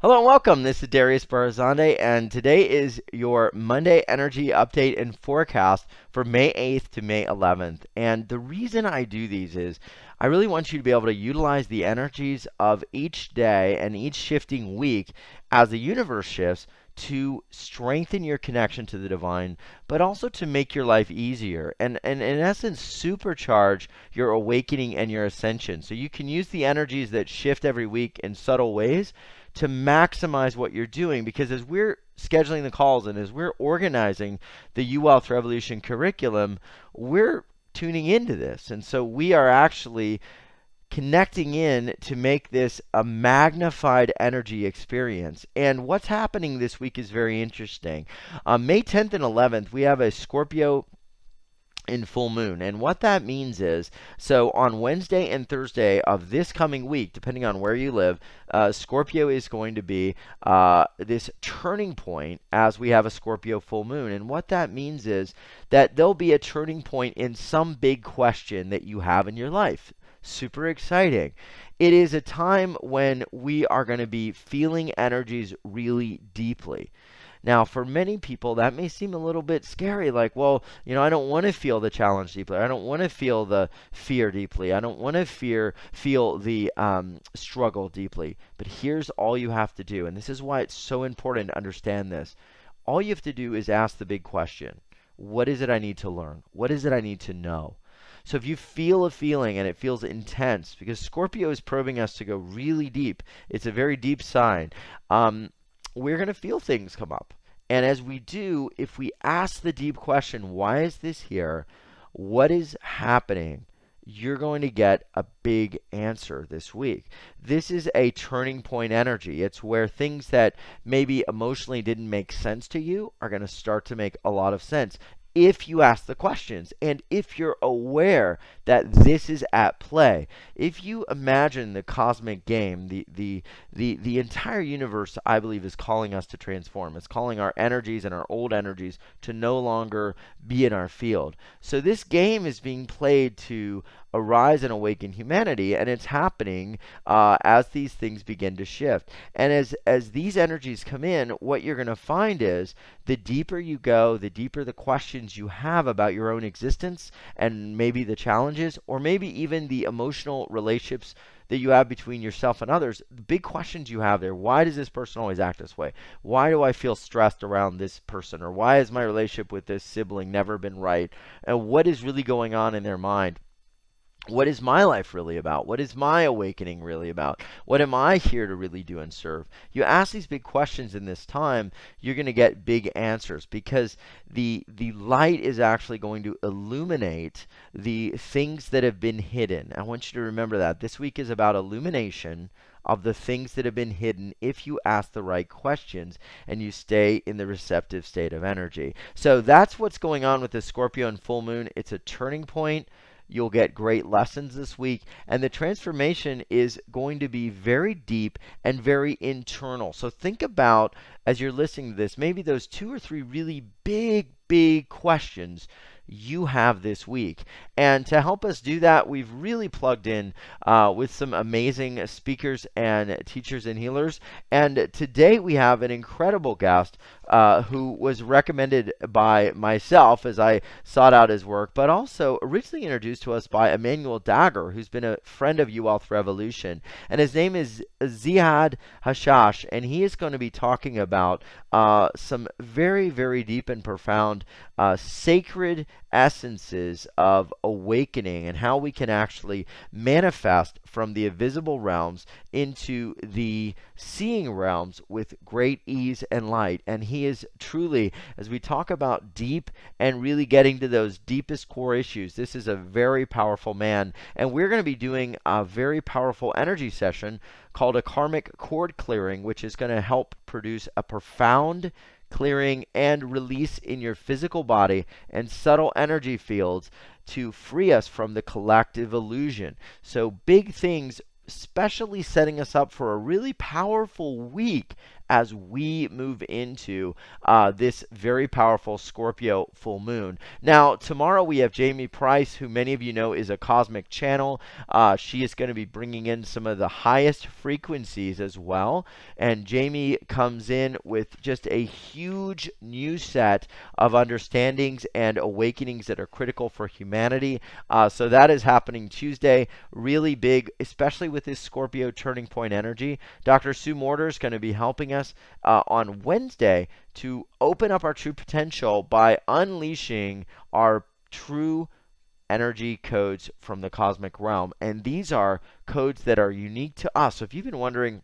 Hello and welcome. This is Darius Barazandeh, and today is your Monday energy update and forecast for May 8th to May 11th. And the reason I do these is I really want you to be able to utilize the energies of each day and each shifting week as the universe shifts to strengthen your connection to the divine, but also to make your life easier and in essence supercharge your awakening and your ascension. So you can use the energies that shift every week in subtle ways to maximize what you're doing, because as we're scheduling the calls and as we're organizing the U-Wealth Revolution curriculum, we're tuning into this. And so we are actually connecting in to make this a magnified energy experience. And what's happening this week is very interesting. May 10th and 11th, we have a Scorpio in full moon. And what that means is, so on Wednesday and Thursday of this coming week, depending on where you live, Scorpio is going to be this turning point as we have a Scorpio full moon. And what that means is that there'll be a turning point in some big question that you have in your life. Super exciting. It is a time when we are going to be feeling energies really deeply. Now, for many people, that may seem a little bit scary. Like, well, I don't want to feel the challenge deeply. I don't want to feel the fear deeply. I don't want to feel the struggle deeply. But here's all you have to do, and this is why it's so important to understand this. All you have to do is ask the big question. What is it I need to learn? What is it I need to know? So if you feel a feeling and it feels intense, because Scorpio is probing us to go really deep, it's a very deep sign. We're going to feel things come up. And as we do, if we ask the deep question, why is this here? What is happening? You're going to get a big answer this week. This is a turning point energy. It's where things that maybe emotionally didn't make sense to you are going to start to make a lot of sense if you ask the questions and if you're aware that this is at play. If you imagine the cosmic game, the entire universe, I believe, is calling us to transform. It's calling our energies and our old energies to no longer be in our field. So this game is being played to arise and awaken humanity, and it's happening as these things begin to shift. And as these energies come in, what you're going to find is the deeper you go, the deeper the questions you have about your own existence and maybe the challenges, or maybe even the emotional relationships that you have between yourself and others, the big questions you have there. Why does this person always act this way? Why do I feel stressed around this person? Or why has my relationship with this sibling never been right? And what is really going on in their mind? What is my life really about? What is my awakening really about? What am I here to really do and serve? You ask these big questions in this time, you're going to get big answers, because the light is actually going to illuminate the things that have been hidden. I want you to remember that. This week is about illumination of the things that have been hidden if you ask the right questions and you stay in the receptive state of energy. So that's what's going on with the Scorpio and full moon. It's a turning point. You'll get great lessons this week, and the transformation is going to be very deep and very internal. So think about, as you're listening to this, maybe those 2 or 3 really big questions you have this week. And to help us do that, we've really plugged in with some amazing speakers and teachers and healers. And today we have an incredible guest who was recommended by myself as I sought out his work, but also originally introduced to us by Emmanuel Dagger, who's been a friend of U-Wealth Revolution. And his name is Ziad Hashash, and he is going to be talking about some very deep and profound sacred essences of awakening and how we can actually manifest from the invisible realms into the seeing realms with great ease and light. And he is truly, as we talk about deep and really getting to those deepest core issues, this is a very powerful man. And we're going to be doing a very powerful energy session called a karmic cord clearing, which is going to help produce a profound clearing and release in your physical body and subtle energy fields to free us from the collective illusion. So big things, especially setting us up for a really powerful week as we move into this very powerful Scorpio full moon. Now, tomorrow we have Jamie Price, who many of you know is a cosmic channel. She is going to be bringing in some of the highest frequencies as well. And Jamie comes in with just a huge new set of understandings and awakenings that are critical for humanity. So that is happening Tuesday, really big, especially with this Scorpio turning point energy. Dr. Sue Morter is going to be helping us on Wednesday to open up our true potential by unleashing our true energy codes from the cosmic realm. And these are codes that are unique to us. So if you've been wondering,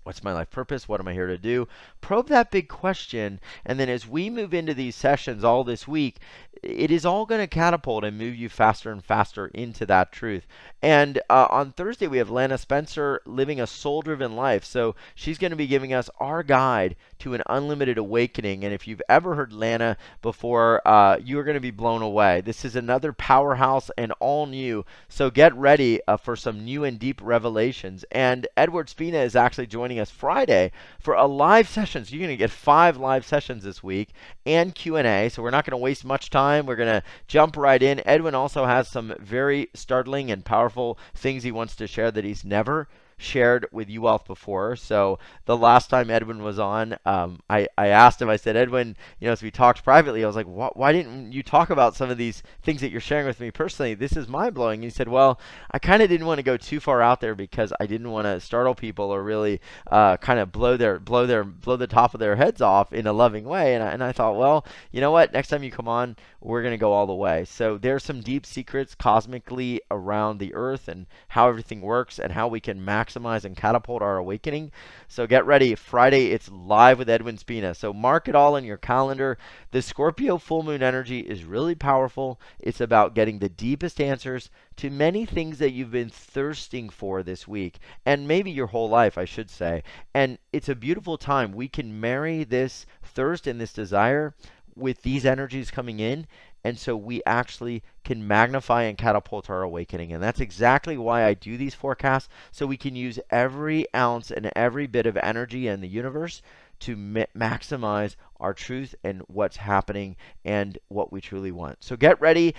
what's my life purpose? What am I here to do? Probe that big question. And then as we move into these sessions all this week, it is all going to catapult and move you faster and faster into that truth. And on Thursday, we have Lana Spencer living a soul-driven life. So she's going to be giving us our guide to an unlimited awakening. And if you've ever heard Lana before, you are going to be blown away. This is another powerhouse and all new. So get ready for some new and deep revelations. And Edward Spina is actually joining us Friday for a live session. So you're going to get 5 live sessions this week and Q&A. So we're not going to waste much time. We're going to jump right in. Edwin also has some very startling and powerful things he wants to share that he's never shared with you all before. So the last time Edwin was on, I asked him, I said, Edwin, as we talked privately, I was like, why didn't you talk about some of these things that you're sharing with me personally? This is mind-blowing. He said, well, I kind of didn't want to go too far out there because I didn't want to startle people or really kind of blow the top of their heads off in a loving way. And I thought, well, you know what? Next time you come on, we're going to go all the way. So there's some deep secrets cosmically around the earth and how everything works and how we can maximize and catapult our awakening. So get ready. Friday, it's live with Edwin Spina. So mark it all in your calendar. The Scorpio full moon energy is really powerful. It's about getting the deepest answers to many things that you've been thirsting for this week, and maybe your whole life, I should say. And it's a beautiful time. We can marry this thirst and this desire with these energies coming in, and so we actually can magnify and catapult our awakening. And that's exactly why I do these forecasts, so we can use every ounce and every bit of energy in the universe to maximize our truth and what's happening and what we truly want. So get ready.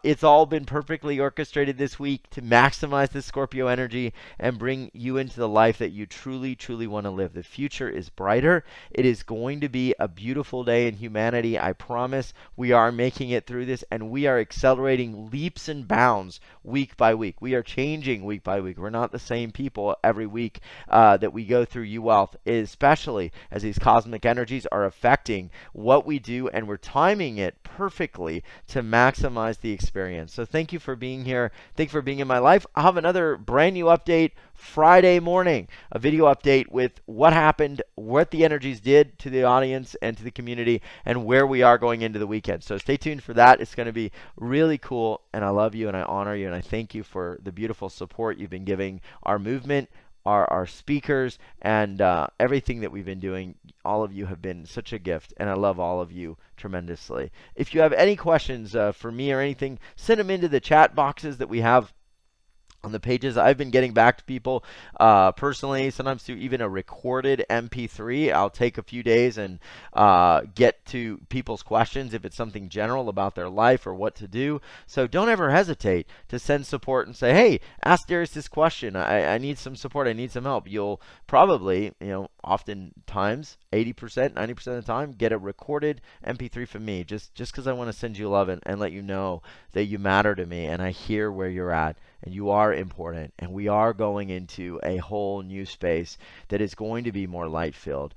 It's all been perfectly orchestrated this week to maximize the Scorpio energy and bring you into the life that you truly, truly want to live. The future is brighter. It is going to be a beautiful day in humanity. I promise. We are making it through this, and we are accelerating leaps and bounds week by week. We are changing week by week. We're not the same people every week that we go through UWealth, especially as these cosmic energies are affecting what we do, and we're timing it perfectly to maximize the experience. So thank you for being here. Thank you for being in my life. I'll have another brand new update Friday morning, a video update with what happened, what the energies did to the audience and to the community, and where we are going into the weekend. So stay tuned for that. It's going to be really cool, and I love you, and I honor you, and I thank you for the beautiful support you've been giving our movement, our speakers, and everything that we've been doing. All of you have been such a gift, and I love all of you tremendously. If you have any questions for me or anything, send them into the chat boxes that we have on the pages. I've been getting back to people personally, sometimes through even a recorded MP3. I'll take a few days and get to people's questions if it's something general about their life or what to do. So don't ever hesitate to send support and say, hey, ask Darius this question. I need some support. I need some help. You'll probably, oftentimes, 80%, 90% of the time, get a recorded MP3 from me just because I want to send you love and let you know that you matter to me, and I hear where you're at. And you are important, and we are going into a whole new space that is going to be more light-filled,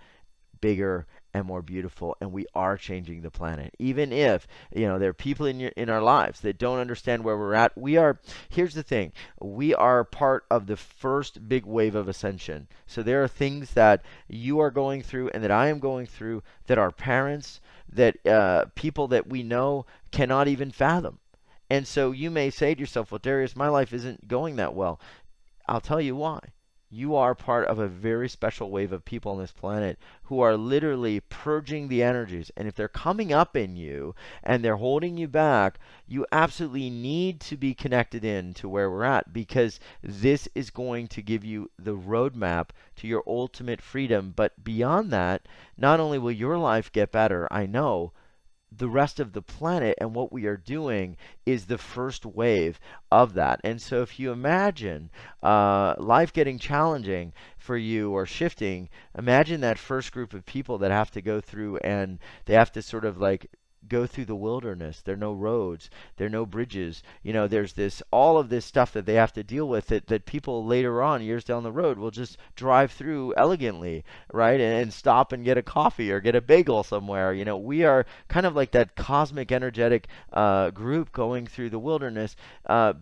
bigger, and more beautiful, and we are changing the planet. Even if, there are people in our lives that don't understand where we're at, here's the thing, we are part of the first big wave of ascension. So there are things that you are going through and that I am going through that our parents, that people that we know cannot even fathom. And so you may say to yourself, well, Darius, my life isn't going that well. I'll tell you why. You are part of a very special wave of people on this planet who are literally purging the energies. And if they're coming up in you and they're holding you back, you absolutely need to be connected in to where we're at, because this is going to give you the roadmap to your ultimate freedom. But beyond that, not only will your life get better, I know, the rest of the planet and what we are doing is the first wave of that. And so if you imagine life getting challenging for you or shifting, imagine that first group of people that have to go through and they have to sort of like go through the wilderness. There are no roads, there are no bridges. There's this all of this stuff that they have to deal with that people later on, years down the road, will just drive through elegantly, right? And stop and get a coffee or get a bagel somewhere. We are kind of like that cosmic energetic group going through the wilderness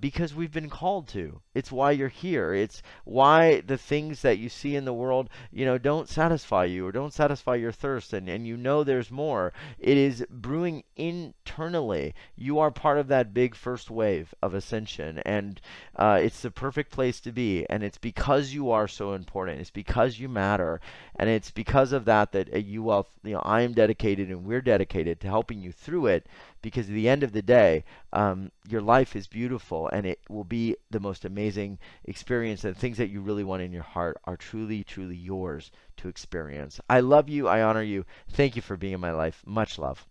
because we've been called to. It's why you're here. It's why the things that you see in the world, don't satisfy you or don't satisfy your thirst, and there's more. It is brewing internally. You are part of that big first wave of ascension, and it's the perfect place to be. And it's because you are so important. It's because you matter, and it's because of that that I am dedicated and we're dedicated to helping you through it. Because at the end of the day, your life is beautiful, and it will be the most amazing experience. And things that you really want in your heart are truly, truly yours to experience. I love you. I honor you. Thank you for being in my life. Much love.